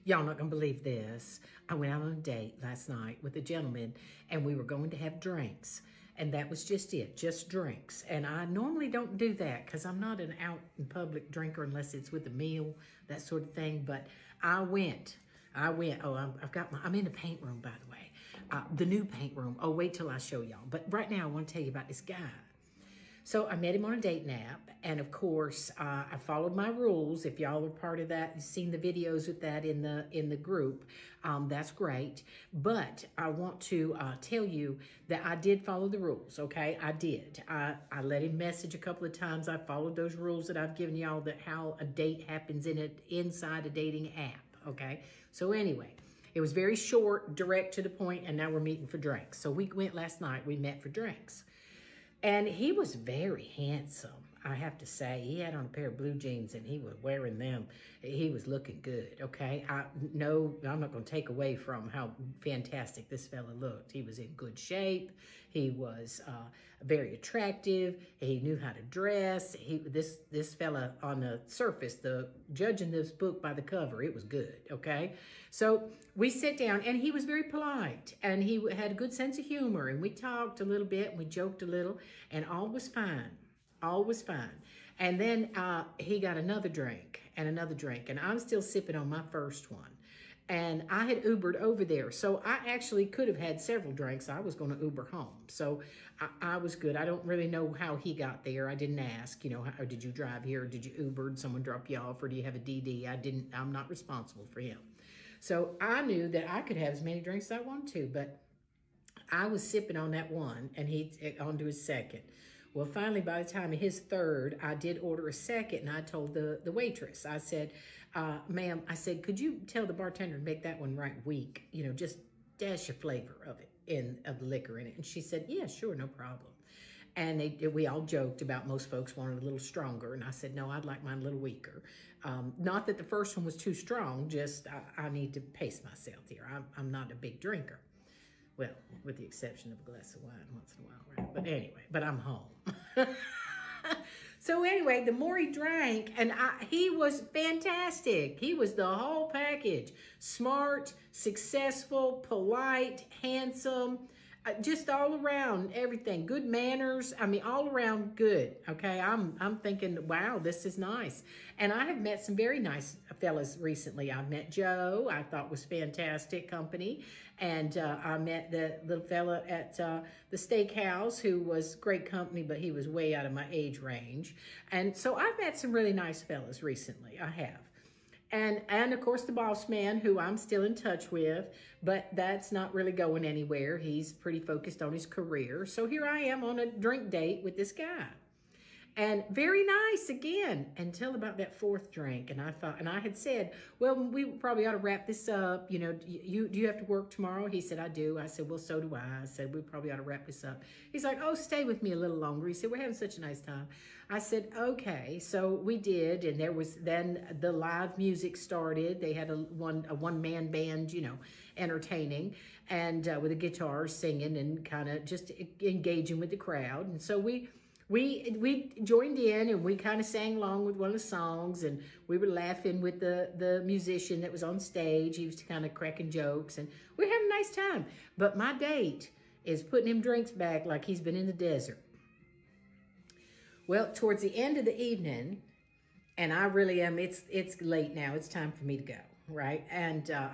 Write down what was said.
Y'all not gonna believe this. I went out on a date last night with a gentleman and we were going to have drinks. And that was just it, just drinks. And I normally don't do that because I'm not an out in public drinker unless it's with a meal, that sort of thing. But I went. Oh, I'm in the paint room, by the way. The new paint room. Oh, wait till I show y'all. But right now I want to tell you about this guy. So I met him on a date nap, and of course, I followed my rules. If y'all are part of that, you've seen the videos with that in the group. That's great. But I want to tell you that I did follow the rules. Okay, I did. I let him message a couple of times. I followed those rules that I've given y'all, that how a date happens inside a dating app. Okay. So anyway. It was very short, direct to the point, and now we're meeting for drinks. So we went last night. We met for drinks. And he was very handsome, I have to say. He had on a pair of blue jeans and he was wearing them. He was looking good, okay? No, I'm not going to take away from how fantastic this fella looked. He was in good shape. He was very attractive. He knew how to dress. This fella on the surface, judging this book by the cover, it was good, okay? So we sit down and he was very polite and he had a good sense of humor, and we talked a little bit and we joked a little, and all was fine. All was fine. And then he got another drink, and I'm still sipping on my first one. And I had Ubered over there, so I actually could have had several drinks. I was going to Uber home, so I was good. I don't really know how he got there. I didn't ask, or did you drive here, or did you Uber, did someone drop you off, or do you have a DD? I'm not responsible for him. So I knew that I could have as many drinks as I wanted to, but I was sipping on that one, and he on to his second. Well, finally, by the time of his third, I did order a second, and I told the waitress, I said, ma'am, I said, could you tell the bartender to make that one right weak? Just dash a flavor of the liquor in it. And she said, yeah, sure, no problem. And we all joked about most folks wanted a little stronger. And I said, no, I'd like mine a little weaker. Not that the first one was too strong, just I need to pace myself here. I'm not a big drinker. Well, with the exception of a glass of wine once in a while, right? But anyway, I'm home. So anyway, the more he drank, and he was fantastic. He was the whole package. Smart, successful, polite, handsome, just all around everything. Good manners. I mean, all around good. Okay, I'm thinking, wow, this is nice. And I have met some very nice fellas recently. I met Joe. I thought was fantastic company, and I met the little fella at the steakhouse who was great company, but he was way out of my age range. And so I've met some really nice fellas recently. I have. And of course the boss man, who I'm still in touch with, but that's not really going anywhere. He's pretty focused on his career. So here I am on a drink date with this guy. And very nice again, until about that fourth drink. And I thought, and I had said, well, we probably ought to wrap this up. Do you have to work tomorrow? He said, I do. I said, well, so do I. I said, we probably ought to wrap this up. He's like, oh, stay with me a little longer. He said, we're having such a nice time. I said, okay. So we did. And then the live music started. They had a one-man band, entertaining, and with a guitar singing and kind of just engaging with the crowd. And so we joined in, and we kind of sang along with one of the songs, and we were laughing with the musician that was on stage. He was kind of cracking jokes, and we were having a nice time. But my date is putting him drinks back like he's been in the desert. Well, towards the end of the evening, and I really am, it's late now. It's time for me to go, right? And I